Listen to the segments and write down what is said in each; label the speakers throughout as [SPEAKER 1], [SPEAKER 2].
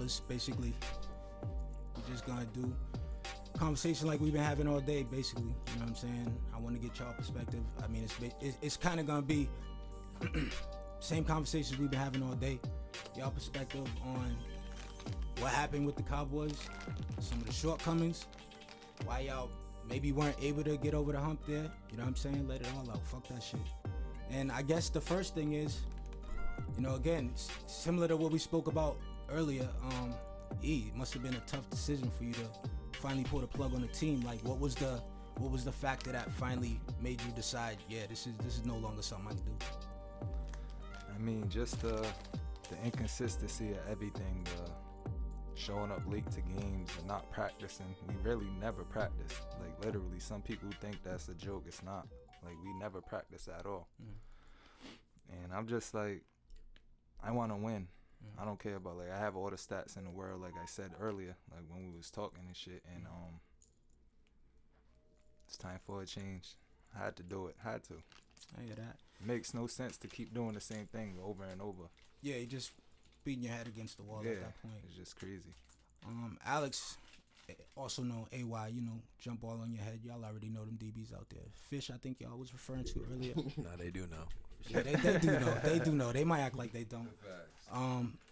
[SPEAKER 1] fellas. Basically, we're just gonna do conversation like we've been having all day. Basically, you know what I'm saying? I want to get y'all perspective. I mean, it's kind of gonna be same conversations we've been having all day. Y'all perspective on what happened with the Cowboys, some of the shortcomings, why y'all maybe weren't able to get over the hump there. You know what I'm saying? Let it all out. Fuck that shit. And I guess the first thing is, you know, again, similar to what we spoke about earlier, it must have been a tough decision for you to finally pull the plug on the team. Like, what was the factor that finally made you decide, yeah, this is no longer something I can do?
[SPEAKER 2] I mean, just the inconsistency of everything, the showing up late to games and not practicing. We really never practice. Like, literally, some people think that's a joke. It's not. Like, we never practice at all. And I'm just like, I want to win. I don't care about, like, I have all the stats in the world, like I said earlier, like when we was talking and shit. And it's time for a change. I had to do it. Had to.
[SPEAKER 1] I hear that.
[SPEAKER 2] Makes no sense to keep doing the same thing over and over.
[SPEAKER 1] Yeah, you just beating your head against the wall at that point.
[SPEAKER 2] It's just crazy.
[SPEAKER 1] Alex, also known AY, you know, jump all on your head. Y'all already know them DBs out there. Fish, I think y'all was referring to earlier.
[SPEAKER 3] Nah, they do know.
[SPEAKER 1] Yeah, they do know. They do know. They might act like they don't.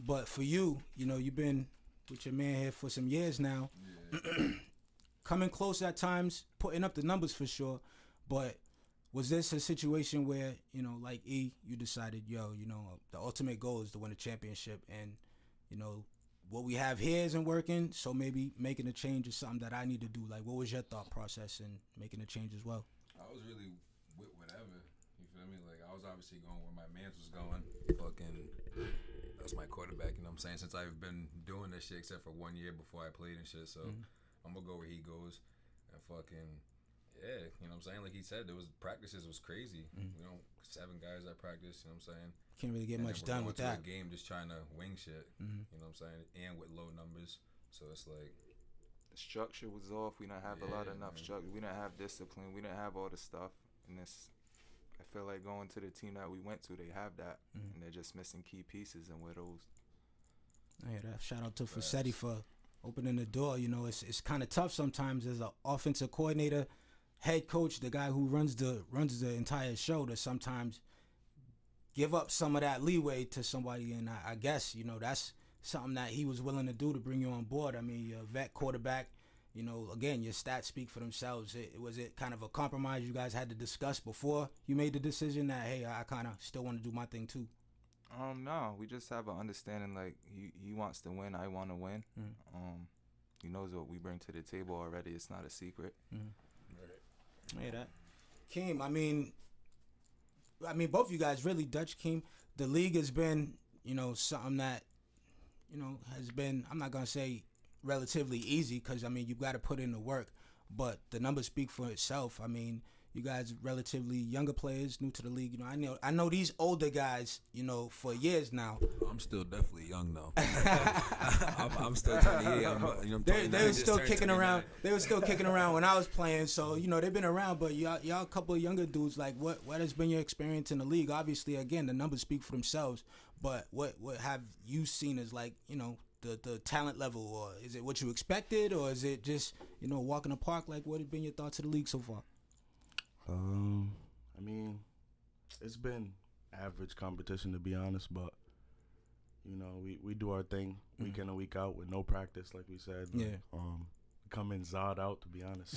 [SPEAKER 1] But for you, you know, you've been with your man here for some years now. Yeah. Coming close at times, putting up the numbers for sure. But was this a situation where, you know, like you decided, yo, you know, the ultimate goal is to win a championship, and, you know, what we have here isn't working, so maybe making a change is something that I need to do. Like, what was your thought process in making a change as well?
[SPEAKER 4] I was really with whatever. You feel me? Like, I was obviously going where my mans was going. Fucking, that's my quarterback, you know what I'm saying? Since I've been doing this shit, except for 1 year before I played and shit, so I'm gonna go where he goes. And fucking, yeah, you know what I'm saying? Like he said, there was practices was crazy. You know, 7 guys at practice, you know what I'm saying?
[SPEAKER 1] Can't really get much done with that.
[SPEAKER 4] A game just trying to wing shit, you know what I'm saying? And with low numbers, so it's like
[SPEAKER 2] the structure was off. We didn't have enough structure. We didn't have discipline. We didn't have all the stuff. And this, I feel like going to the team that we went to, they have that, and they're just missing key pieces. And we're those.
[SPEAKER 1] I hear that. Shout out to Fassetti for opening the door. You know, it's kind of tough sometimes as an offensive coordinator, head coach, the guy who runs the entire show, to sometimes give up some of that leeway to somebody. And I guess, you know, that's something that he was willing to do to bring you on board. I mean, you're a vet quarterback. You know, again, your stats speak for themselves. Was it kind of a compromise you guys had to discuss before you made the decision that, hey, I kind of still want to do my thing too?
[SPEAKER 2] No, we just have an understanding, like, he wants to win, I want to win. He knows what we bring to the table already. It's not a secret.
[SPEAKER 1] Right. I hear that. Keem, I mean, both you guys really, Dutch, Keem, the league has been, you know, something that, you know, has been, I'm not going to say relatively easy, because, I mean, you've got to put in the work, but the numbers speak for itself. I mean, you guys relatively younger players, new to the league. You know, I know these older guys, you know, for years now.
[SPEAKER 3] I'm still definitely young though. I'm still 28.
[SPEAKER 1] They were still kicking around. They were still kicking around when I was playing. So, you know, they've been around. But y'all a couple of younger dudes. Like, what has been your experience in the league? Obviously, again, the numbers speak for themselves. But what have you seen as, like, you know, the talent level, or is it what you expected, or is it just, you know, walk in the park? Like, what have been your thoughts of the league so far?
[SPEAKER 5] I mean, it's been average competition, to be honest, but, you know, we do our thing week in and week out with no practice, like we said.
[SPEAKER 1] Yeah.
[SPEAKER 5] Come in zod out, to be honest.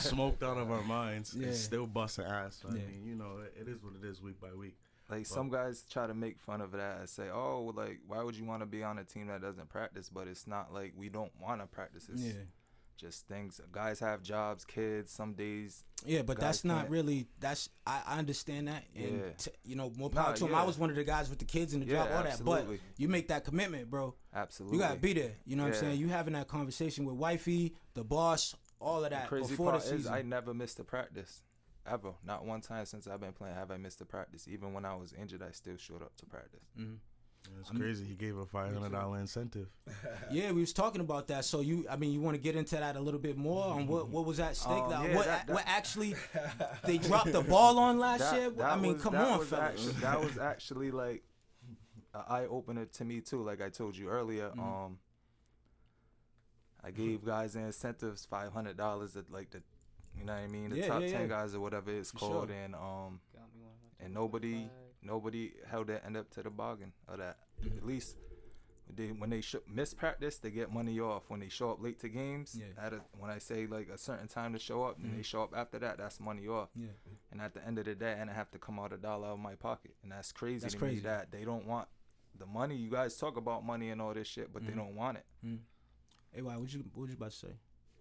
[SPEAKER 5] Smoked out of our minds.
[SPEAKER 1] Yeah.
[SPEAKER 5] It's still busting ass. I
[SPEAKER 1] Yeah.
[SPEAKER 5] mean, you know, it is what it is week by week.
[SPEAKER 2] Like, some guys try to make fun of that and say, oh, like, why would you want to be on a team that doesn't practice? But it's not like we don't want to practice. It's just things. Guys have jobs, kids, some days.
[SPEAKER 1] Yeah, but that's not really, I understand that. And, you know, more power to him. I was one of the guys with the kids and the job, all that. But you make that commitment, bro.
[SPEAKER 2] Absolutely.
[SPEAKER 1] You got to be there. You know what I'm saying? You having that conversation with wifey, the boss, all of that
[SPEAKER 2] crazy
[SPEAKER 1] before
[SPEAKER 2] part
[SPEAKER 1] the season.
[SPEAKER 2] is I never missed a practice. Ever. Not one time since I've been playing have I missed a practice. Even when I was injured, I still showed up to practice.
[SPEAKER 5] Yeah, it's crazy. He gave a $500 incentive.
[SPEAKER 1] Yeah, we was talking about that. So you want to get into that a little bit more on what was at stake? What actually they dropped the ball on last year? Come on, fellas.
[SPEAKER 2] That was actually like an eye opener to me too. Like I told you earlier, I gave guys the incentives $500 at like the, you know what I mean, the top 10 guys or whatever it's called,
[SPEAKER 1] sure.
[SPEAKER 2] and nobody held their end up to the bargain of that. At least when they miss practice, they get money off. When they show up late to games, when I say like a certain time to show up, and they show up after that, that's money off. Yeah. And at the end of the day, and I have to come out $1 out of my pocket, and that's crazy to me that they don't want the money. You guys talk about money and all this shit, but they don't want it.
[SPEAKER 1] Hey, why? What you about to say?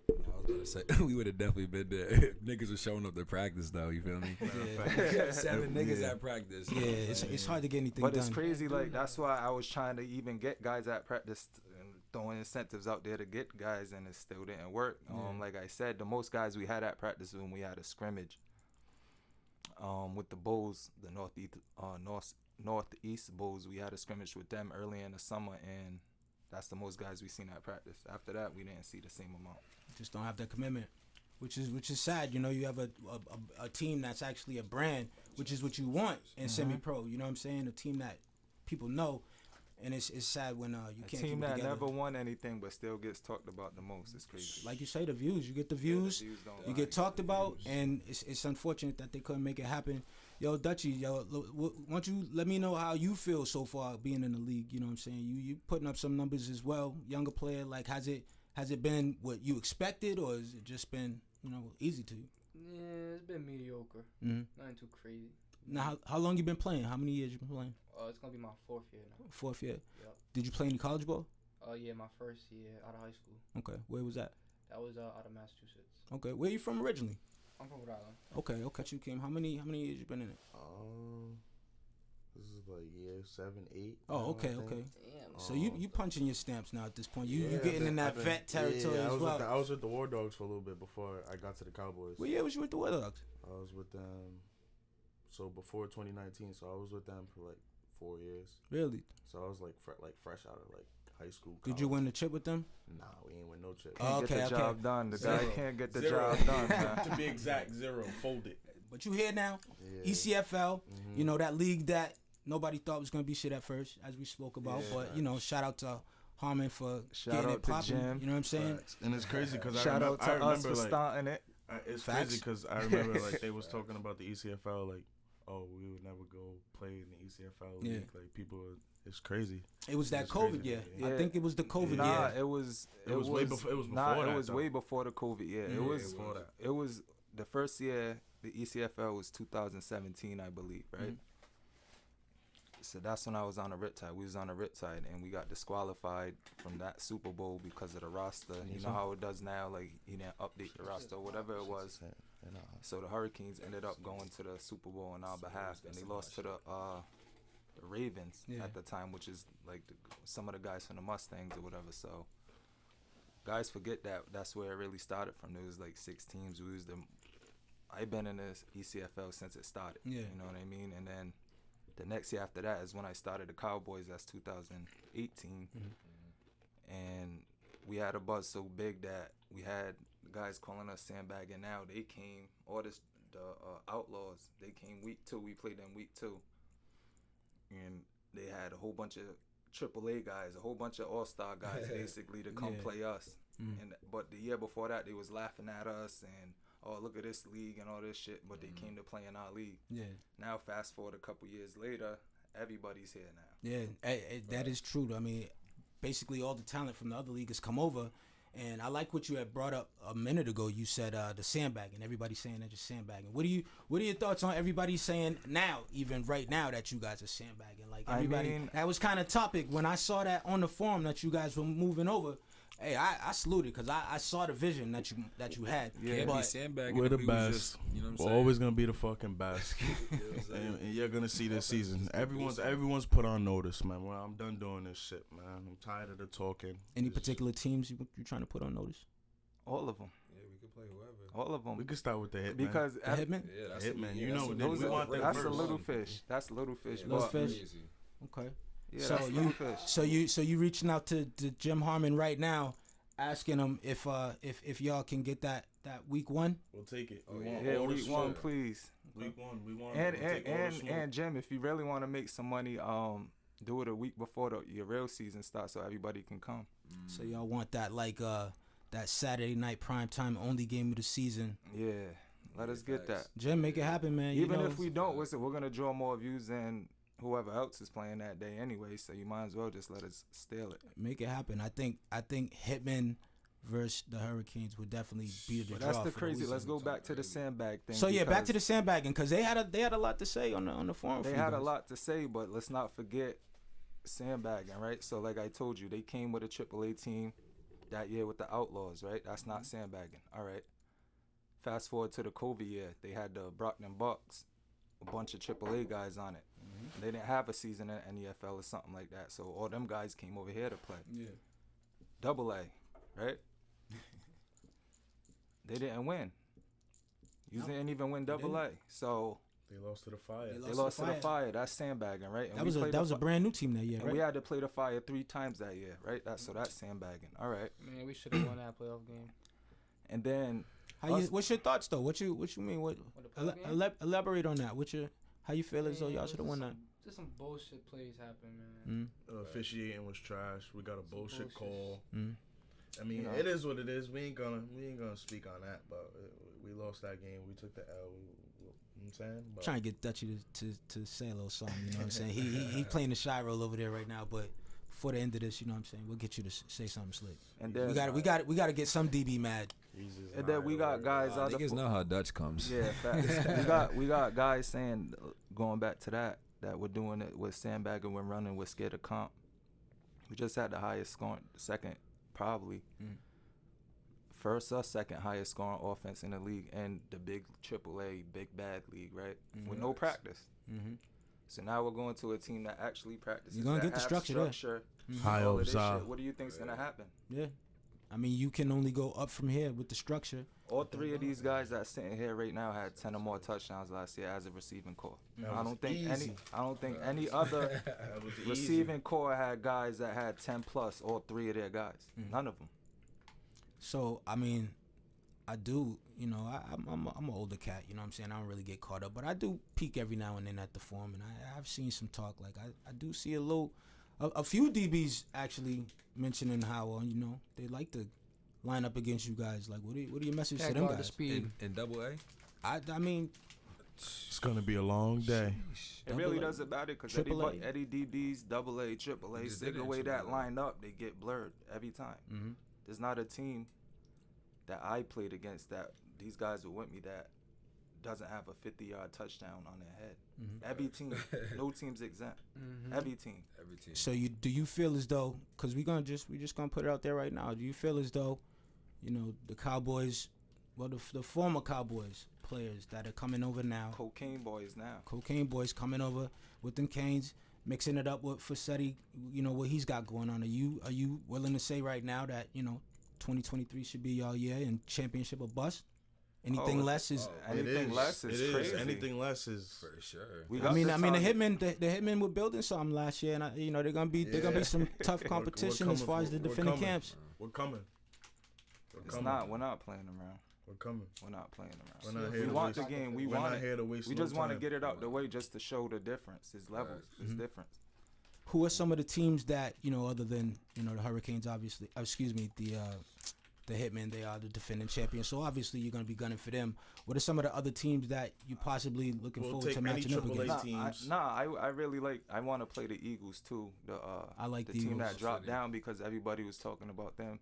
[SPEAKER 3] I was gonna say we would have definitely been there if niggas were showing up to practice though. You feel me? Yeah. 7 niggas at practice.
[SPEAKER 1] Yeah, it's hard to get anything
[SPEAKER 2] but
[SPEAKER 1] done.
[SPEAKER 2] But it's crazy. Like that's why I was trying to even get guys at practice and throwing incentives out there to get guys, and it still didn't work. Like I said, the most guys we had at practice when we had a scrimmage. With the Bulls, the Northeast Bulls, we had a scrimmage with them early in the summer, and that's the most guys we seen at practice. After that, we didn't see the same amount.
[SPEAKER 1] Just don't have that commitment, which is sad. You know, you have a team that's actually a brand, which is what you want in semi-pro. You know what I'm saying? A team that people know, and it's sad when you can't keep it together.
[SPEAKER 2] A team that never won anything but still gets talked about the most. It's crazy.
[SPEAKER 1] Like you say, the views. You get the views. You get talked about, and it's unfortunate that they couldn't make it happen. Yo, Dutchy, why don't you let me know how you feel so far being in the league? You know what I'm saying? You putting up some numbers as well. Younger player, like has it been what you expected, or has it just been easy to you?
[SPEAKER 6] Yeah, it's been mediocre. Nothing too crazy.
[SPEAKER 1] Now, how long you been playing? How many years you been playing?
[SPEAKER 6] It's gonna be my 4th year now.
[SPEAKER 1] 4th year.
[SPEAKER 6] Yep.
[SPEAKER 1] Did you play any college ball?
[SPEAKER 6] Yeah, my 1st year out of high school.
[SPEAKER 1] Okay, where was that?
[SPEAKER 6] That was out of Massachusetts.
[SPEAKER 1] Okay, where you from originally?
[SPEAKER 6] I'm from Rhode Island.
[SPEAKER 1] Okay. You came. How many years you been in it?
[SPEAKER 5] This is like year 7, 8.
[SPEAKER 1] Oh, okay.
[SPEAKER 6] Damn.
[SPEAKER 1] So you punching your stamps now at this point. You getting in that vet territory as well.
[SPEAKER 5] I was with the War Dogs for a little bit before I got to the Cowboys.
[SPEAKER 1] What year was you with the War Dogs?
[SPEAKER 5] I was with them. So before 2019, so I was with them for like 4 years.
[SPEAKER 1] Really?
[SPEAKER 5] So I was like fresh out of like high school.
[SPEAKER 1] College. Did you win the chip with them?
[SPEAKER 5] Nah, we ain't win no chip.
[SPEAKER 2] Can't get the job done. The guy can't get the job done, man.
[SPEAKER 5] To be exact, 0. Folded.
[SPEAKER 1] But you here now.
[SPEAKER 5] Yeah.
[SPEAKER 1] ECFL. You know, that league that nobody thought was going to be shit at first, as we spoke about. Yeah, but, shout out to Harmon for getting it popping. You know what I'm saying?
[SPEAKER 5] And it's crazy because
[SPEAKER 2] shout out to us for starting it.
[SPEAKER 5] It's crazy because I remember like they was talking about the ECFL like, oh, we would never go play in the ECFL league. Like people, it's crazy.
[SPEAKER 1] It was that COVID year. Yeah. I think it was the COVID
[SPEAKER 2] year.
[SPEAKER 1] It
[SPEAKER 2] was
[SPEAKER 5] way before. It was before
[SPEAKER 2] that.
[SPEAKER 5] It
[SPEAKER 2] was way before the COVID year. It was the first year. The ECFL was 2017, I believe, right? So that's when I was on the Riptide. We was on the Riptide, and we got disqualified from that Super Bowl because of the roster. You know how it does now, like he didn't update the roster, whatever it was. So the Hurricanes ended up going to the Super Bowl on our behalf, and they lost to the Ravens at the time, which is like some of the guys from the Mustangs or whatever. So guys forget that that's where it really started from. There was like 6 teams. I've been in this ECFL since it started. Yeah. You know what I mean? And then the next year after that is when I started the Cowboys. That's 2018. And we had a buzz so big that we had guys calling us sandbagging now. They came, the Outlaws, they came week 2. We played them week 2. And they had a whole bunch of AAA guys, a whole bunch of all-star guys basically to come play us. But the year before that, they was laughing at us and, oh, look at this league and all this shit, but they came to play in our league. Yeah. Now, fast forward a couple years later, everybody's here now.
[SPEAKER 1] Yeah, that is true. I mean, basically all the talent from the other league has come over, and I like what you had brought up a minute ago. You said the sandbagging. Everybody's saying they're just sandbagging. What are your thoughts on everybody saying now, even right now, that you guys are sandbagging? Like everybody, that was kind of topic when I saw that on the forum that you guys were moving over. Hey, I saluted because I saw the vision that you had.
[SPEAKER 3] Yeah,
[SPEAKER 1] but
[SPEAKER 5] we're the best. We're always gonna be the fucking best, and you're gonna see this season. Everyone's put on notice, man. Well, I'm done doing this shit, man. I'm tired of the talking.
[SPEAKER 1] Any particular teams you trying to put on notice?
[SPEAKER 2] All of them.
[SPEAKER 4] Yeah, we could play whoever.
[SPEAKER 2] All of them.
[SPEAKER 5] We could start with the Hitman.
[SPEAKER 2] Because
[SPEAKER 1] the Hitman.
[SPEAKER 4] Yeah, that's
[SPEAKER 5] Hitman.
[SPEAKER 4] You know,
[SPEAKER 5] we want that
[SPEAKER 2] that's
[SPEAKER 5] first.
[SPEAKER 2] a little fish. That's little fish.
[SPEAKER 1] Little fish. Okay. Yeah, so you reaching out to Jim Harmon right now, asking him if y'all can get that week 1.
[SPEAKER 5] We'll take it.
[SPEAKER 2] Week 1, please.
[SPEAKER 5] Week 1, we want.
[SPEAKER 2] And Jim, if you really want to make some money, Do it a week before your real season starts so everybody can come.
[SPEAKER 1] So y'all want that that Saturday night primetime only game of the season?
[SPEAKER 2] Yeah, let us get that.
[SPEAKER 1] Jim, make it happen, man.
[SPEAKER 2] Even if we don't, listen, we're gonna draw more views than whoever else is playing that day anyway. So you might as well just let us steal it.
[SPEAKER 1] Make it happen. I think Hitman versus the Hurricanes would definitely be the draw.
[SPEAKER 2] That's the crazy. Let's go back to the sandbag thing.
[SPEAKER 1] So yeah, back to the sandbagging because they had a lot to say on the forum.
[SPEAKER 2] They had a lot to say, but let's not forget sandbagging, right? So like I told you, they came with a AAA team that year with the Outlaws, right? That's not sandbagging. All right. Fast forward to the COVID year, they had the Brockton Bucks, a bunch of AAA guys on it. They didn't have a season in NFL or something like that, so all them guys came over here to play.
[SPEAKER 1] Yeah.
[SPEAKER 2] Double A, right? They didn't win. You didn't even win Double A, so
[SPEAKER 5] they lost to the Fire.
[SPEAKER 2] They lost to the Fire. That's sandbagging, right? And
[SPEAKER 1] that was a brand new team that year,
[SPEAKER 2] and
[SPEAKER 1] right?
[SPEAKER 2] we had to play the Fire 3 times that year, right? That's sandbagging. All right.
[SPEAKER 6] Man, we should have won that playoff game.
[SPEAKER 2] And then,
[SPEAKER 1] what's your thoughts though? What you mean? What elaborate on that? How you feel as though y'all should have won that?
[SPEAKER 6] Just some bullshit plays happen, man.
[SPEAKER 5] Officiating was trash. We got a bullshit call. I mean,
[SPEAKER 2] You know.
[SPEAKER 5] it is what it is. We ain't gonna speak on that, but we lost that game. We took the L. You know what I'm saying? But
[SPEAKER 1] Trying to get Dutchy to say a little something. You know what I'm saying? He playing the shy role over there right now, but before the end of this, you know what I'm saying, we'll get you to say something slick. And then we got to get some DB mad.
[SPEAKER 2] And then we got guys out
[SPEAKER 3] niggas know how Dutch comes.
[SPEAKER 2] Yeah, facts. we got guys saying, going back to that we're doing it with sandbagging, we're running, we're scared of comp. We just had the highest scoring, second probably, first or second highest scoring offense in the league, and the big AAA, big bad league, right? With no practice. So now we're going to a team that actually practices.
[SPEAKER 1] You're gonna get the structure.
[SPEAKER 5] High
[SPEAKER 2] all of
[SPEAKER 5] ups,
[SPEAKER 2] this shit. What do you think's gonna happen?
[SPEAKER 1] Yeah. I mean, you can only go up from here with the structure.
[SPEAKER 2] All 3 of these guys that's sitting here right now had 10 or more touchdowns last year as a receiving core. I don't think any other receiving core had guys that had 10 plus. All 3 of their guys, none of them.
[SPEAKER 1] So I mean, I do. You know, I'm an older cat. You know what I'm saying? I don't really get caught up, but I do peek every now and then at the forum, and I've seen some talk. Like I do see a few DBs actually mentioning how they like to line up against you guys. Like, what are your messages to them guys?
[SPEAKER 6] The speed.
[SPEAKER 3] In Double A?
[SPEAKER 1] I mean,
[SPEAKER 5] it's gonna be a long day.
[SPEAKER 2] It really doesn't matter because Eddie DBs, Double A, Triple A, take away that line up, they get blurred every time. There's not a team that I played against that these guys were with me that doesn't have a 50-yard touchdown on their head. Every team, no team's exempt. Every team.
[SPEAKER 1] So do you feel as though, because we're just gonna put it out there right now, do you feel as though, the Cowboys, well, the former Cowboys players that are coming over now,
[SPEAKER 2] Cocaine boys
[SPEAKER 1] coming over with them canes, mixing it up with Fassetti, what he's got going on. Are you willing to say right now that 2023 should be y'all year and championship or bust? Anything less is
[SPEAKER 2] crazy.
[SPEAKER 5] Anything less is
[SPEAKER 3] for sure.
[SPEAKER 1] The Hitmen were building something last year, and they're gonna be some tough competition as far as the defending camps.
[SPEAKER 5] We're coming.
[SPEAKER 2] We're not playing around.
[SPEAKER 5] We're coming.
[SPEAKER 2] We're not playing around.
[SPEAKER 5] We're not here
[SPEAKER 2] we
[SPEAKER 5] to
[SPEAKER 2] want
[SPEAKER 5] waste,
[SPEAKER 2] the game. We
[SPEAKER 5] we're
[SPEAKER 2] want
[SPEAKER 5] not
[SPEAKER 2] it.
[SPEAKER 5] Here to waste
[SPEAKER 2] we just
[SPEAKER 5] no
[SPEAKER 2] want to
[SPEAKER 5] time.
[SPEAKER 2] get it out the way just to show the difference. His levels. It's different.
[SPEAKER 1] Who are some of the teams that other than the Hurricanes? Obviously, the Hitmen, they are the defending champions, so obviously you're going to be gunning for them. What are some of the other teams that you possibly looking forward to matching up against?
[SPEAKER 2] I really I want to play the Eagles too.
[SPEAKER 1] I like
[SPEAKER 2] the
[SPEAKER 1] the
[SPEAKER 2] team
[SPEAKER 1] Eagles.
[SPEAKER 2] that dropped down because everybody was talking about them.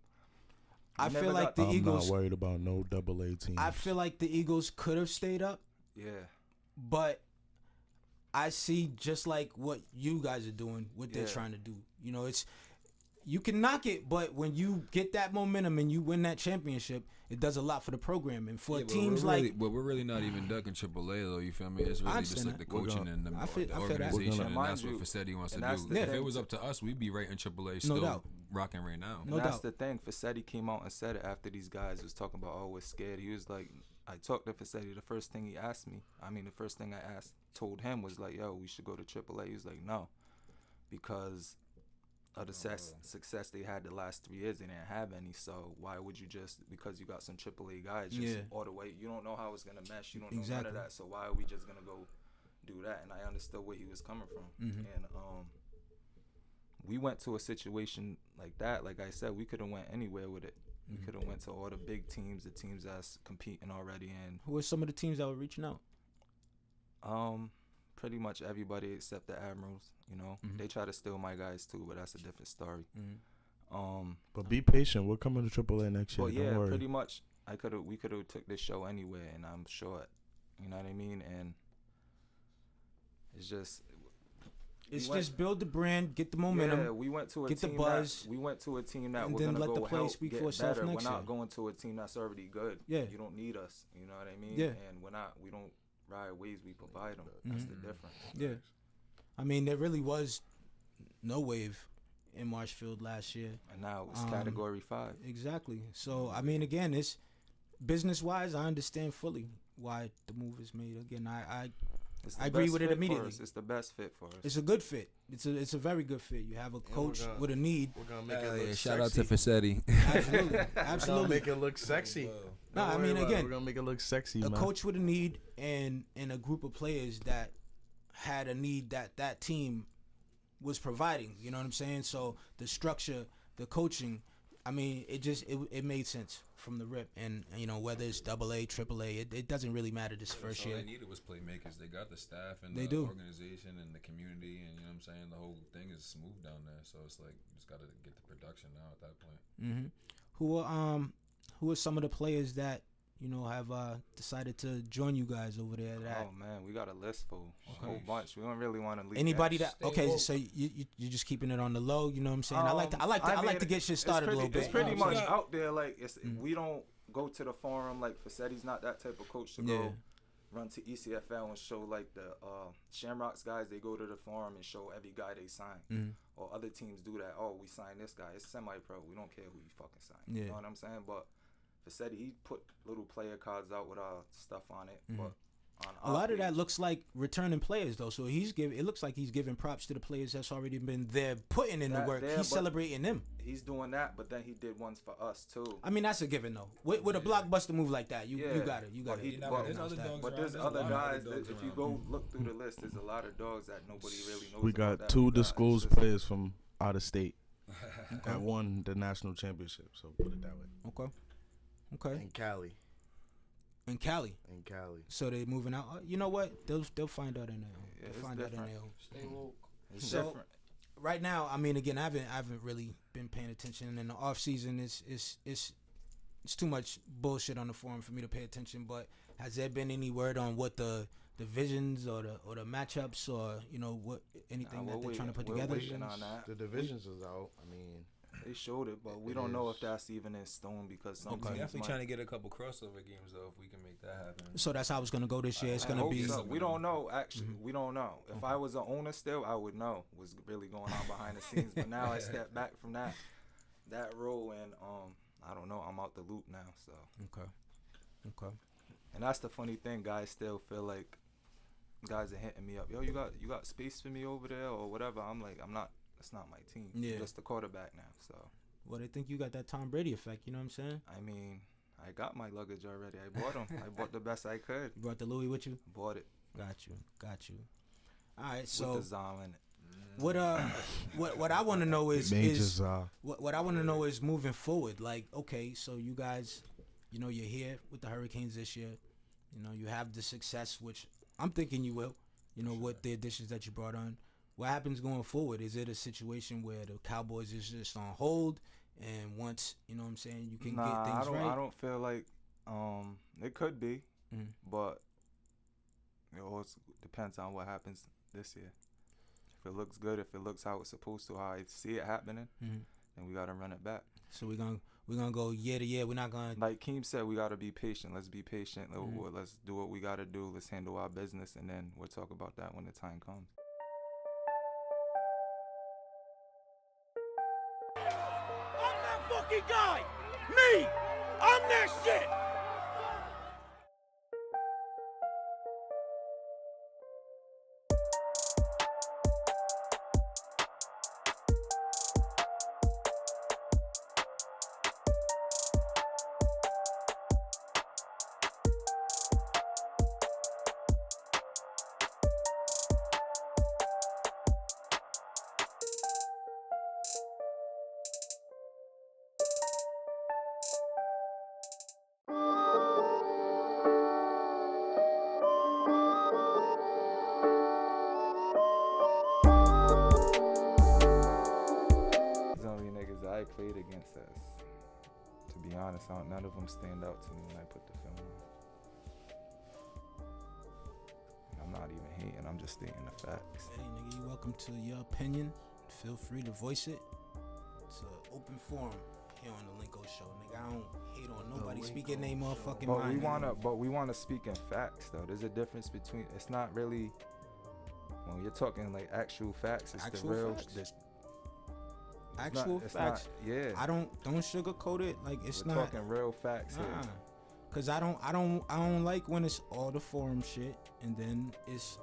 [SPEAKER 1] I feel like the Eagles.
[SPEAKER 5] I'm not worried about no AA teams. I
[SPEAKER 1] feel like the Eagles could have stayed up.
[SPEAKER 2] Yeah.
[SPEAKER 1] But I see just like what you guys are doing, what they're trying to do. It's you can knock it, but when you get that momentum and you win that championship, it does a lot for the program. And for teams
[SPEAKER 3] but we're really not even ducking AAA though. You feel me? It's really just like the coaching and the organization, and that's what Fassetti wants to do. If it was up to us, we'd be right in AAA still rocking right now.
[SPEAKER 2] That's the thing. Fassetti came out and said it after these guys was talking about, we're scared. He was like, I talked to Fassetti. The first thing he asked me, the first thing I told him was like, yo, we should go to AAA. He was like, no, because of the success they had the last 3 years, they didn't have any. So why would you because you got some AAA guys all the way? You don't know how it's gonna mesh. You don't know none of that. So why are we just gonna go do that? And I understood where he was coming from. And we went to a situation like that. Like I said, we could have went anywhere with it. We could have went to all the big teams, the teams that's competing already. And
[SPEAKER 1] who are some of the teams that were reaching out?
[SPEAKER 2] Pretty much everybody except the Admirals. You know, they try to steal my guys too, but that's a different story.
[SPEAKER 5] But be patient. We're coming to AAA next year.
[SPEAKER 2] But
[SPEAKER 5] Don't
[SPEAKER 2] yeah,
[SPEAKER 5] worry.
[SPEAKER 2] pretty much, we could have took this show anywhere, and I'm sure, you know what I mean. And it's just
[SPEAKER 1] build the brand, get the momentum.
[SPEAKER 2] Yeah, we went to a
[SPEAKER 1] get
[SPEAKER 2] team
[SPEAKER 1] the buzz.
[SPEAKER 2] We went to a team that
[SPEAKER 1] and
[SPEAKER 2] we're
[SPEAKER 1] then
[SPEAKER 2] gonna
[SPEAKER 1] let
[SPEAKER 2] go
[SPEAKER 1] the play
[SPEAKER 2] help
[SPEAKER 1] speak
[SPEAKER 2] get
[SPEAKER 1] for itself
[SPEAKER 2] better.
[SPEAKER 1] next
[SPEAKER 2] We're not
[SPEAKER 1] year.
[SPEAKER 2] going to a team that's already good.
[SPEAKER 1] Yeah,
[SPEAKER 2] you don't need us. You know what I mean?
[SPEAKER 1] Yeah,
[SPEAKER 2] and we don't ride waves. We provide them. That's the difference.
[SPEAKER 1] Yeah, I mean there really was no wave in Marshfield last year,
[SPEAKER 2] and now it's Category 5.
[SPEAKER 1] Exactly. So I mean, again, it's business-wise. I understand fully why the move is made. Again, I agree with it immediately.
[SPEAKER 2] It's the best fit for us.
[SPEAKER 1] It's a good fit. It's a very good fit. You have a coach with a need.
[SPEAKER 5] We're gonna make it look
[SPEAKER 3] shout
[SPEAKER 5] sexy.
[SPEAKER 3] out to Fassetti.
[SPEAKER 1] Absolutely,
[SPEAKER 5] We're
[SPEAKER 1] absolutely.
[SPEAKER 5] gonna make it look sexy.
[SPEAKER 1] No, I mean again,
[SPEAKER 5] we're gonna make it look sexy.
[SPEAKER 1] A
[SPEAKER 5] man.
[SPEAKER 1] coach with a need and a group of players that had a need that team was providing. You know what I'm saying? So the structure, the coaching, I mean, it made sense from the rip. And you know, whether it's AA, AAA, it doesn't really matter this first year.
[SPEAKER 4] All they needed was playmakers. They got the staff and
[SPEAKER 1] they
[SPEAKER 4] the
[SPEAKER 1] do.
[SPEAKER 4] organization and the community, and you know what I'm saying. The whole thing is smooth down there. So it's like you just got to get the production now at that point.
[SPEAKER 1] Who are some of the players that you know have decided to join you guys over there?
[SPEAKER 2] Oh man, we got a list full, a whole bunch. We don't really want to leave
[SPEAKER 1] anybody that. Okay, so you're just keeping it on the low. You know what I'm saying? I like to get shit started a little bit.
[SPEAKER 2] It's pretty much out there. Like we don't go to the forum. Like Fassetti's not that type of coach to go run to ECFL and show like the Shamrocks guys. They go to the forum and show every guy they sign. Or other teams do that. Oh, we signed this guy. It's semi-pro. We don't care who you fucking sign. You know what I'm saying? But Fassetti, he put little player cards out with stuff on it. But on
[SPEAKER 1] a lot of that looks like returning players though. So it looks like he's giving props to the players that's already been there, putting in the work. He's celebrating them.
[SPEAKER 2] He's doing that, but then he did ones for us too.
[SPEAKER 1] I mean, that's a given though. With a blockbuster move like that, you got it.
[SPEAKER 2] But there's other guys that if you go look through the list, there's a lot of dogs that nobody really knows.
[SPEAKER 5] We got 2 disclosed players from out of state that won the national championship. So put it that way.
[SPEAKER 1] Okay.
[SPEAKER 5] And Cali.
[SPEAKER 1] So they moving out. You know what? They'll find out in there. They'll find out in there.
[SPEAKER 6] Stay woke.
[SPEAKER 2] It's
[SPEAKER 1] so
[SPEAKER 2] different.
[SPEAKER 1] Right now, I mean, again, I haven't really been paying attention. In the off season, it's too much bullshit on the forum for me to pay attention. But has there been any word on what the divisions or the matchups or you know what anything that they're trying to put together?
[SPEAKER 2] On that.
[SPEAKER 5] The divisions is out. I mean,
[SPEAKER 2] they showed it, but we don't know if that's even in stone because some teams
[SPEAKER 4] definitely trying to get a couple crossover games though if we can make that happen.
[SPEAKER 1] So that's how it's gonna go this year. It's gonna be.
[SPEAKER 2] So. We don't know actually. We don't know. If I was an owner still, I would know what's really going on behind the scenes. But now I step back from that role and I don't know. I'm out the loop now. So
[SPEAKER 1] okay.
[SPEAKER 2] And that's the funny thing. Guys still feel like guys are hitting me up. Yo, you got space for me over there or whatever. I'm like, I'm not. That's not my team. I'm just the quarterback now. So.
[SPEAKER 1] Well, they think you got that Tom Brady effect. You know what I'm saying?
[SPEAKER 2] I mean, I got my luggage already. I bought them. I bought the best I could.
[SPEAKER 1] You brought the Louis with you?
[SPEAKER 2] Bought it.
[SPEAKER 1] Got you. All right, so
[SPEAKER 2] with the Zal in it.
[SPEAKER 1] What I want to know is what I want to know is moving forward. Like, okay, so you guys, you know, you're here with the Hurricanes this year. You know, you have the success, which I'm thinking you will. You know, with the additions that you brought on. What happens going forward? Is it a situation where the Cowboys is just on hold, and once you know what I'm saying, you can get things right?
[SPEAKER 2] I don't feel like it could be, but it always depends on what happens this year. If it looks good, if it looks how it's supposed to, how I see it happening, then we gotta run it back.
[SPEAKER 1] So we're gonna go year to year. We're not gonna,
[SPEAKER 2] like Keem said, we gotta be patient. Let's be patient. Let's do what we gotta do. Let's handle our business, and then we'll talk about that when the time comes.
[SPEAKER 7] I'm that fucking guy! Me! I'm that shit!
[SPEAKER 2] honest, none of them stand out to me when I put the film on. I'm not even hating. I'm just stating the facts.
[SPEAKER 1] Hey, nigga, you welcome to your opinion. Feel free to voice it. It's an open forum here on the Linko show, nigga. I don't hate on nobody speaking their motherfucking mind.
[SPEAKER 2] But we wanna speak in facts though. There's a difference between. It's not really when you're talking like actual facts. It's
[SPEAKER 1] actual
[SPEAKER 2] the real.
[SPEAKER 1] Facts? Actual facts.
[SPEAKER 2] Yeah.
[SPEAKER 1] I don't sugarcoat it. Like
[SPEAKER 2] We're talking real facts here.
[SPEAKER 1] Cause I don't like when it's all the forum shit and then it's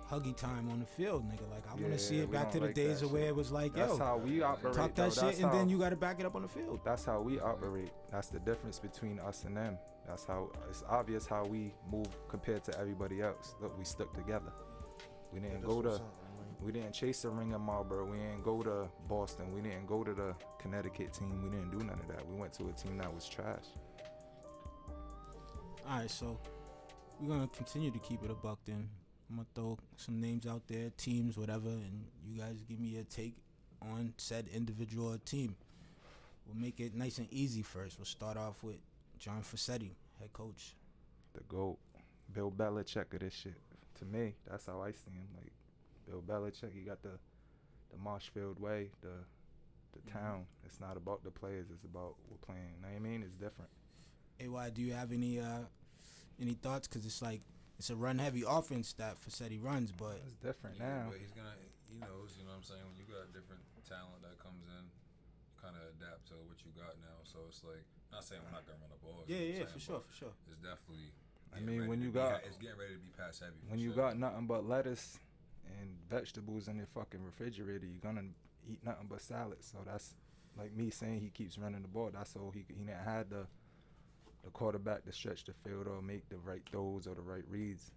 [SPEAKER 1] huggy time on the field, nigga. Like I want to see it back to the days of where it was like,
[SPEAKER 2] that's how we operate.
[SPEAKER 1] Talk that shit and then you got to back it up on the field.
[SPEAKER 2] That's how we operate. That's the difference between us and them. That's how it's obvious how we move compared to everybody else. Look, we stuck together. We didn't we didn't chase a ring in Marlboro. We didn't go to Boston. We didn't go to the Connecticut team. We didn't do none of that. We went to a team that was trash.
[SPEAKER 1] All right, so we're gonna continue to keep it a buck then. I'm gonna throw some names out there, teams, whatever, and you guys give me your take on said individual or team. We'll make it nice and easy first. We'll start off with John Facchetti, head coach.
[SPEAKER 2] The GOAT. Bill Belichick of this shit. To me, that's how I see him. Like Bill Belichick, he got the Marshfield way, the town. It's not about the players, it's about we're playing. You know what I mean? It's different.
[SPEAKER 1] AY, do you have any thoughts? Because it's like it's a run-heavy offense that Facchetti runs, but
[SPEAKER 2] it's different now.
[SPEAKER 4] But he's gonna, you know what I'm saying. When you got different talent that comes in, you kind of adapt to what you got now. So it's like, not saying we're not gonna run the ball.
[SPEAKER 1] Yeah, for sure.
[SPEAKER 4] It's definitely.
[SPEAKER 2] I mean, when you
[SPEAKER 4] it's getting ready to be pass heavy.
[SPEAKER 2] When you got nothing but lettuce and vegetables in your fucking refrigerator, you're gonna eat nothing but salad. So that's like me saying he keeps running the ball. That's all he didn't have the quarterback to stretch the field or make the right throws or the right reads.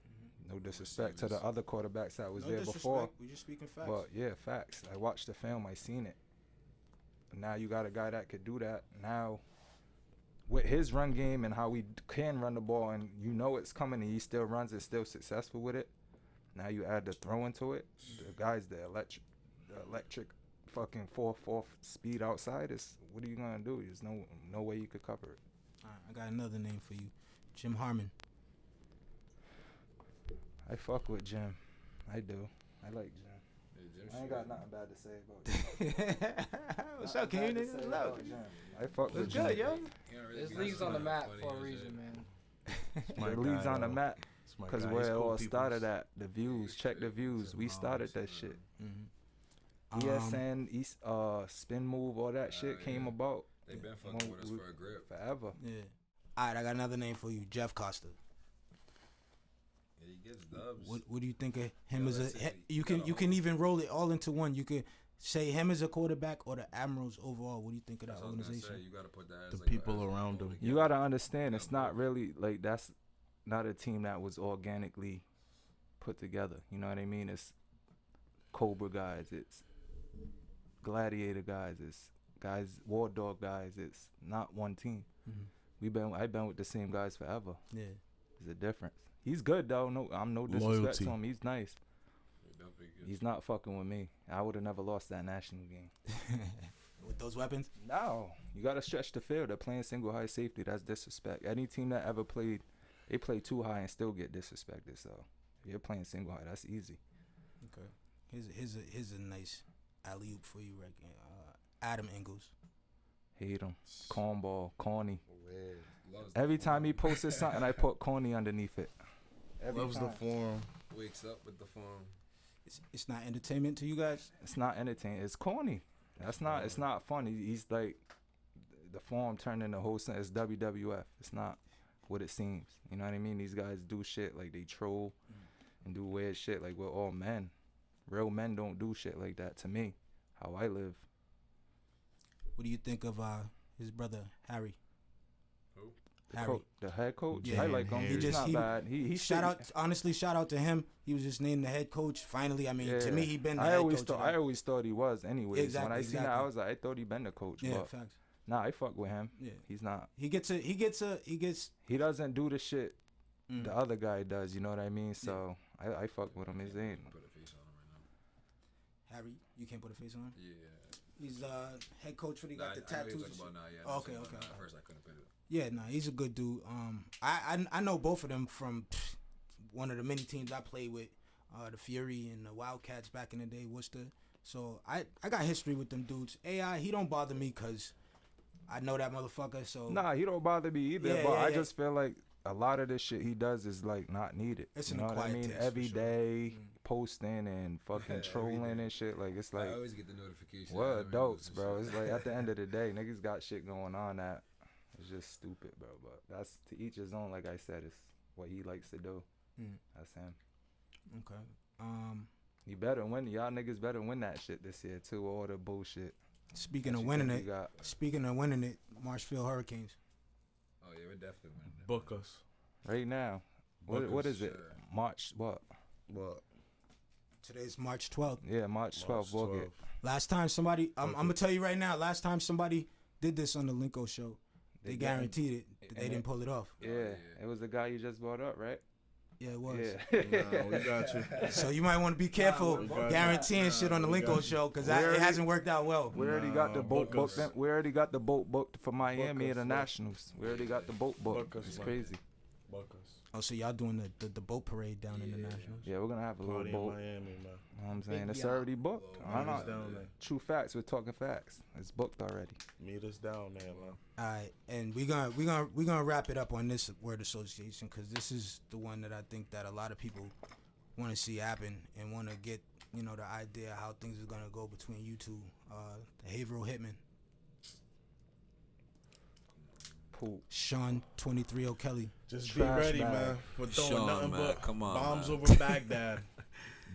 [SPEAKER 2] No disrespect to the other quarterbacks that was there before.
[SPEAKER 1] We just speaking facts.
[SPEAKER 2] But yeah, facts. I watched the film. I seen it. Now you got a guy that could do that. Now with his run game and how he can run the ball, and you know it's coming, and he still runs, it's still successful with it. Now you add the throwing to it. The guys, the electric fucking 4/4 speed outside. Is what are you gonna do? There's no way you could cover it.
[SPEAKER 1] All right, I got another name for you, Jim Harmon.
[SPEAKER 2] I fuck with Jim. I do. I like Jim. I ain't got nothing bad to say about Jim.
[SPEAKER 1] What's up, King?
[SPEAKER 2] I fuck with Jim.
[SPEAKER 1] Good, yo.
[SPEAKER 6] This league's on the map for a reason, man.
[SPEAKER 2] The league's on the map because where it all started at. The views. Check the views. We started that shit. ESN, spin move, all that shit came about.
[SPEAKER 4] They've been fucking with us for a grip.
[SPEAKER 2] Forever.
[SPEAKER 1] Yeah. All right, I got another name for you, Jeff Costa.
[SPEAKER 4] Yeah, he gets dubs.
[SPEAKER 1] What do you think of him as a? You can even roll it all into one. You could say him as a quarterback or the Admirals overall. What do you think of that organization?
[SPEAKER 4] You gotta put that
[SPEAKER 5] as the people around him.
[SPEAKER 2] You gotta understand, it's not really like that's not a team that was organically put together. You know what I mean? It's Cobra guys. It's Gladiator guys. It's guys, War Dog guys. It's not one team. I've been with the same guys forever.
[SPEAKER 1] Yeah,
[SPEAKER 2] there's a difference. He's good though. No, I'm no disrespect to him. He's nice. He's not fucking with me. I would have never lost that national game.
[SPEAKER 1] With those weapons?
[SPEAKER 2] No, you gotta stretch the field. They're playing single high safety. That's disrespect. Any team that ever played, they play too high and still get disrespected. So if you're playing single high, that's easy.
[SPEAKER 1] Okay. Here's a nice alley oop for you, right? Adam Ingles.
[SPEAKER 2] Hate him. Cornball, corny. Every time he posted something, I put corny underneath it.
[SPEAKER 5] Loves the form.
[SPEAKER 4] Wakes up with the form.
[SPEAKER 1] It's not entertainment to you guys?
[SPEAKER 2] It's not entertaining. It's corny. It's not funny. He's like, the form turned into whole thing. It's WWF. It's not what it seems. You know what I mean? These guys do shit like they troll and do weird shit like we're all men. Real men don't do shit like that to me. How I live.
[SPEAKER 1] What do you think of his brother Harry?
[SPEAKER 4] Who?
[SPEAKER 1] Harry.
[SPEAKER 2] The head coach?
[SPEAKER 1] Yeah,
[SPEAKER 2] I like him. He's not bad. He
[SPEAKER 1] shout out to him. He was just named the head coach. Finally, I mean, to me, he been the head coach.
[SPEAKER 2] I always thought he was anyways.
[SPEAKER 1] Exactly,
[SPEAKER 2] when I seen that, I was like, I thought he been the coach.
[SPEAKER 1] Yeah,
[SPEAKER 2] but
[SPEAKER 1] facts.
[SPEAKER 2] Nah, I fuck with him.
[SPEAKER 1] Yeah.
[SPEAKER 2] He's not.
[SPEAKER 1] He
[SPEAKER 2] doesn't do the shit the other guy does, you know what I mean? So I fuck with him. His ain't.
[SPEAKER 4] Put a face on him right now.
[SPEAKER 1] Harry, you can't put a face on him?
[SPEAKER 4] Yeah.
[SPEAKER 1] He's head coach for. He got the tattoos. Okay.
[SPEAKER 4] At first, I couldn't put it.
[SPEAKER 1] Yeah, he's a good dude. I know both of them from one of the many teams I played with, the Fury and the Wildcats back in the day, Worcester. So I got history with them dudes. AI, he don't bother me because I know that motherfucker. So
[SPEAKER 2] nah, he don't bother me either. But I just feel like a lot of this shit he does is like not needed.
[SPEAKER 1] It's
[SPEAKER 2] you know what I mean? Every day posting and fucking trolling and shit. Like it's like
[SPEAKER 4] I always get the notification.
[SPEAKER 2] We're adults, bro. It's like at the end of the day, niggas got shit going on that it's just stupid, bro. But that's to each his own. Like I said, it's what he likes to do. That's him.
[SPEAKER 1] Okay.
[SPEAKER 2] You better win. Y'all niggas better win that shit this year too. All the bullshit.
[SPEAKER 1] Speaking of winning it, Marshfield Hurricanes.
[SPEAKER 4] Oh yeah, we're definitely winning it.
[SPEAKER 5] Book us
[SPEAKER 2] right now. What is it? March what?
[SPEAKER 1] Today's March 12th.
[SPEAKER 2] Yeah, March 12th. Book it.
[SPEAKER 1] Last time somebody, I'm gonna tell you right now. Last time somebody did this on the Linko show, they guaranteed it. They didn't pull it off.
[SPEAKER 2] Yeah, it was the guy you just brought up, right?
[SPEAKER 1] Yeah, it was.
[SPEAKER 2] Yeah.
[SPEAKER 5] We got you.
[SPEAKER 1] So you might want to be careful guaranteeing shit on the Linko show because it hasn't worked out well.
[SPEAKER 2] We already got the boat booked. We already got the boat booked for Miami at the Nationals. We already got the boat booked. It's crazy.
[SPEAKER 1] Oh, so y'all doing the boat parade down in the Nationals?
[SPEAKER 2] Yeah, we're gonna have a little boat.
[SPEAKER 5] Miami, man.
[SPEAKER 2] You know what I'm saying? It's already booked. I'm not true facts. We're talking facts. It's booked already.
[SPEAKER 5] Meet us down there, man.
[SPEAKER 1] All right, and we're gonna wrap it up on this word association because this is the one that I think that a lot of people want to see happen and want to get the idea how things are gonna go between you two, the Haverhill Hitmen. Sean 23 O'Kelly.
[SPEAKER 5] Just be ready, man. We're throwing
[SPEAKER 3] Sean,
[SPEAKER 5] nothing
[SPEAKER 3] man.
[SPEAKER 5] but
[SPEAKER 3] Come on,
[SPEAKER 5] bombs
[SPEAKER 3] man.
[SPEAKER 5] over Baghdad.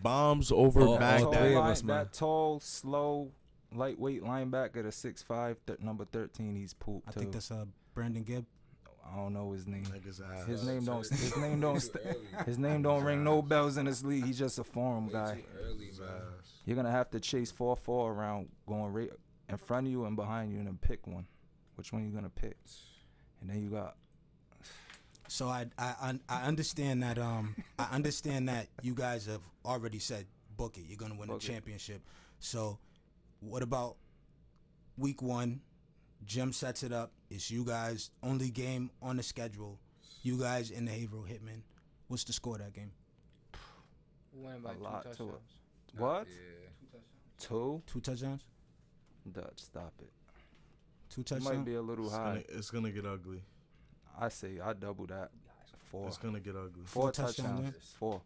[SPEAKER 5] Bombs over Baghdad.
[SPEAKER 2] That tall, slow, lightweight linebacker, the 6'5", number 13. He's poop too.
[SPEAKER 1] I think that's Brandon Gibb.
[SPEAKER 2] I don't know his name.
[SPEAKER 5] His
[SPEAKER 2] name don't ring no bells in this league. He's just a forum guy. You're gonna have to chase 4-4 around, going right in front of you and behind you, and then pick one. Which one you gonna pick? And then you got.
[SPEAKER 1] So I understand that I understand that you guys have already said book it. You're gonna win a championship. So what about week 1? Jim sets it up. It's you guys only game on the schedule. You guys in the Haverhill Hitmen. What's the score of that game?
[SPEAKER 6] We won by 2 touchdowns.
[SPEAKER 2] What?
[SPEAKER 6] Yeah.
[SPEAKER 2] 2?
[SPEAKER 1] 2 touchdowns?
[SPEAKER 2] Dutch, stop it.
[SPEAKER 1] 2 touchdowns?
[SPEAKER 2] Might be a little high.
[SPEAKER 5] It's gonna get ugly.
[SPEAKER 2] I say I double that. 4.
[SPEAKER 5] It's gonna get ugly.
[SPEAKER 2] 4 touchdowns. 4.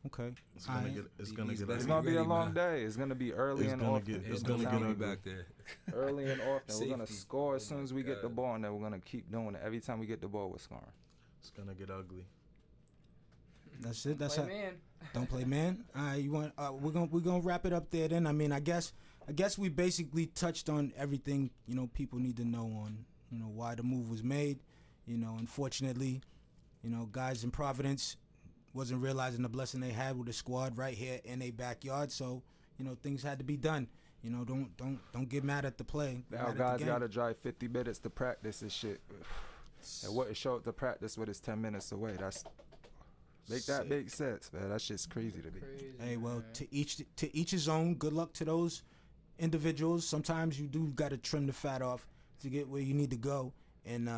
[SPEAKER 1] Okay.
[SPEAKER 5] It's gonna get ugly.
[SPEAKER 2] It's gonna be a long day. It's gonna be early and often.
[SPEAKER 5] It's gonna get ugly
[SPEAKER 4] back there.
[SPEAKER 2] Early and often. We're gonna score as soon as we get the ball, and then we're gonna keep doing it. Every time we get the ball, we're scoring.
[SPEAKER 5] It's gonna get ugly.
[SPEAKER 1] That's it. That's
[SPEAKER 6] play
[SPEAKER 1] how.
[SPEAKER 6] Man.
[SPEAKER 1] Don't play man. All right. You want? We're gonna wrap it up there. Then I mean, I guess we basically touched on everything people need to know on why the move was made. Unfortunately, guys in Providence wasn't realizing the blessing they had with the squad right here in their backyard. So, things had to be done. Don't get mad at the play.
[SPEAKER 2] Now guys gotta drive 50 minutes to practice and shit. And what it showed to practice with is 10 minutes away. That make sense, man. That shit's crazy to me.
[SPEAKER 1] Hey, well, to each his own. Good luck to those individuals. Sometimes you do gotta trim the fat off to get where you need to go. And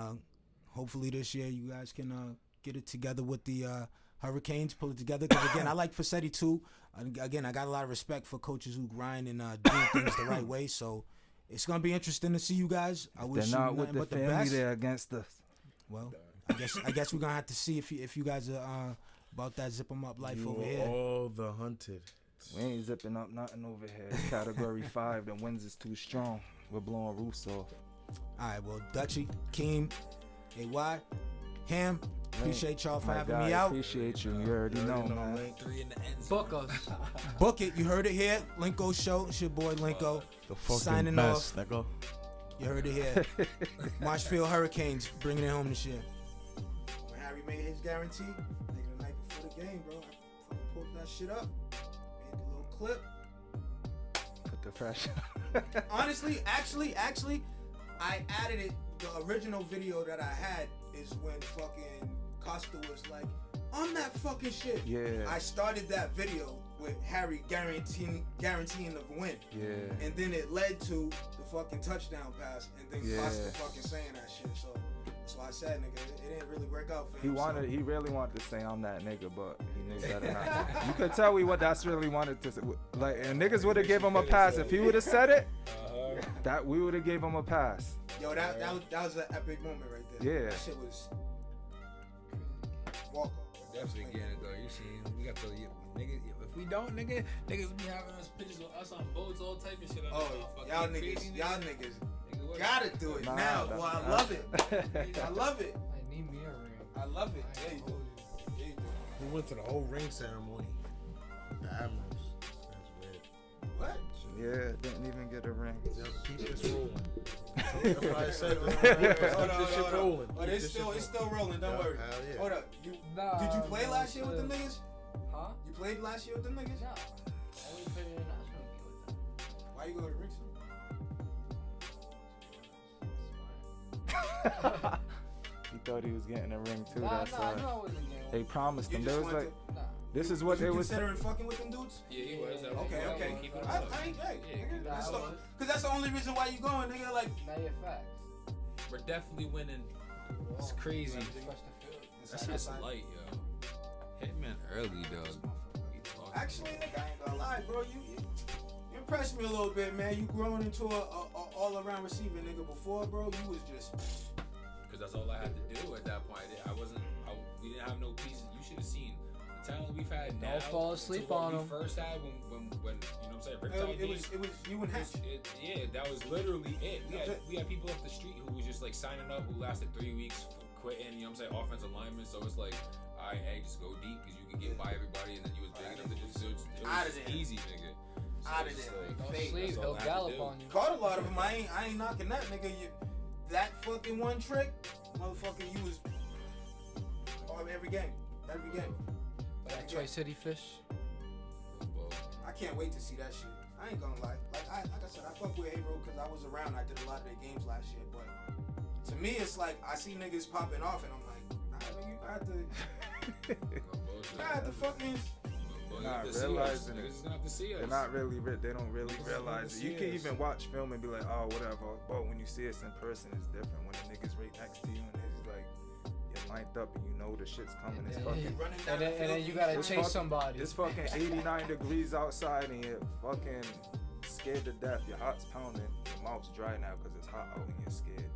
[SPEAKER 1] hopefully this year you guys can get it together with the Hurricanes, pull it together. Because again, I like Fassetti too. Again, I got a lot of respect for coaches who grind and do things the right way. So it's gonna be interesting to see you guys. I wish
[SPEAKER 2] they're not
[SPEAKER 1] you
[SPEAKER 2] with the
[SPEAKER 1] but
[SPEAKER 2] family.
[SPEAKER 1] the best.
[SPEAKER 2] They're against us.
[SPEAKER 1] Well, I guess we're gonna have to see if you guys are about that zip 'em up life over here.
[SPEAKER 5] All the hunted.
[SPEAKER 2] We ain't zipping up nothing over here. Category 5. The winds is too strong. We're blowing roofs off.
[SPEAKER 1] All right, well, Dutchy, Keem, AY, Ham, appreciate y'all for having me out.
[SPEAKER 2] Appreciate you. You already know, man.
[SPEAKER 4] 3 in the end zone.
[SPEAKER 6] Book us.
[SPEAKER 1] Book it. You heard it here. Linko Show. It's your boy Linko.
[SPEAKER 5] The fucking
[SPEAKER 1] signing
[SPEAKER 5] best,
[SPEAKER 1] off.
[SPEAKER 5] nigga.
[SPEAKER 1] You heard it here. Marshfield Hurricanes bringing it home this year. When Harry made his guarantee, nigga, the night before the game, bro, I fucking pulled that shit up, made the little clip.
[SPEAKER 2] Put the pressure.
[SPEAKER 1] Honestly, actually, I added it. The original video that I had is when fucking Costa was like, On that fucking shit.
[SPEAKER 2] Yeah.
[SPEAKER 1] I started that video with Harry guaranteeing the win.
[SPEAKER 2] Yeah.
[SPEAKER 1] And then it led to the fucking touchdown pass, and then Costa fucking saying that shit. So that's why I said, nigga, it didn't really work out for him.
[SPEAKER 2] He really wanted to say I'm that nigga, but he knew better not. You could tell that's really wanted to say. Like, and niggas would have gave him a pass if he would have said it. That we would have gave him a pass.
[SPEAKER 1] Yo, that was an epic moment right there.
[SPEAKER 2] Yeah.
[SPEAKER 1] That shit was walk off.
[SPEAKER 4] Definitely getting it though. You seen we got the niggas. If we don't, niggas be having us pictures of us on boats, all type of shit.
[SPEAKER 1] Y'all niggas gotta do it now. Well, I love it. I love it.
[SPEAKER 6] I need me a ring.
[SPEAKER 1] I love it. Yeah, you do.
[SPEAKER 8] We went to the whole ring ceremony with the Admirals. That's weird.
[SPEAKER 1] What?
[SPEAKER 2] Yeah, didn't even get a ring.
[SPEAKER 8] Keep this rolling. That's what I said. Keep this shit rolling.
[SPEAKER 1] Oh, it's still rolling. Don't worry.
[SPEAKER 8] Hell yeah.
[SPEAKER 1] Hold up. Did you play last year with them niggas?
[SPEAKER 6] Huh?
[SPEAKER 1] You played last year with them niggas?
[SPEAKER 6] No. I only played international with them.
[SPEAKER 1] Why you go to the ring?
[SPEAKER 2] He thought he was getting a ring too.
[SPEAKER 6] Nah,
[SPEAKER 2] That's
[SPEAKER 6] I knew I wasn't getting one.
[SPEAKER 2] they promised him.
[SPEAKER 1] You
[SPEAKER 2] There
[SPEAKER 1] just
[SPEAKER 2] was
[SPEAKER 1] wanted
[SPEAKER 2] like,
[SPEAKER 6] Nah.
[SPEAKER 2] this is what they was.
[SPEAKER 1] Considering fucking with them dudes?
[SPEAKER 4] Yeah, he was.
[SPEAKER 1] Okay.
[SPEAKER 4] Keep it
[SPEAKER 1] I ain't gay.
[SPEAKER 6] Nah, I was.
[SPEAKER 1] Cause that's the only reason why you going, nigga. Like,
[SPEAKER 6] Now you're facts.
[SPEAKER 4] We're definitely winning. It's crazy. That's just light, yo. Hitman early, dog.
[SPEAKER 1] actually, nigga, I ain't gonna lie, bro. You impressed me a little bit, man. You growing into a all-around receiver, nigga. Before, bro, you was just.
[SPEAKER 4] Because that's all I had to do at that point. We didn't have no pieces. You should have seen the talent we've had now.
[SPEAKER 6] Don't fall asleep on them.
[SPEAKER 4] First had when you know what I'm saying.
[SPEAKER 1] It was you and Hatch.
[SPEAKER 4] Yeah, that was literally it. We had people off the street who was just like signing up, who lasted 3 weeks, quitting. You know what I'm saying? Offensive linemen. So it's like, all right, hey, just go deep because you can get by everybody, and then you was big enough to just it was easy, nigga. So
[SPEAKER 1] Out of
[SPEAKER 4] it's
[SPEAKER 1] there.
[SPEAKER 4] like,
[SPEAKER 6] Don't sleep. They'll gallop on you.
[SPEAKER 1] Caught a lot of them. I ain't knocking that, nigga. That fucking one trick, motherfucker. You was every game.
[SPEAKER 6] That Troy City fish.
[SPEAKER 1] I can't wait to see that shit. I ain't gonna lie. Like I said, I fuck with A-Road because I was around. I did a lot of their games last year. But to me, it's like I see niggas popping off, and I'm like, nah, nigga, you got to fucking.
[SPEAKER 2] Not realizing it.
[SPEAKER 4] They're
[SPEAKER 2] not really. They don't really realize it. You can even watch film and be like, oh, whatever. But when you see us in person, it's different. When the nigga's right next to you and it's like you're lined up and you know the shit's coming. It's fucking.
[SPEAKER 6] And then you gotta chase somebody.
[SPEAKER 2] It's fucking 89 degrees outside and you're fucking scared to death. Your heart's pounding. Your mouth's dry now because it's hot out and you're scared.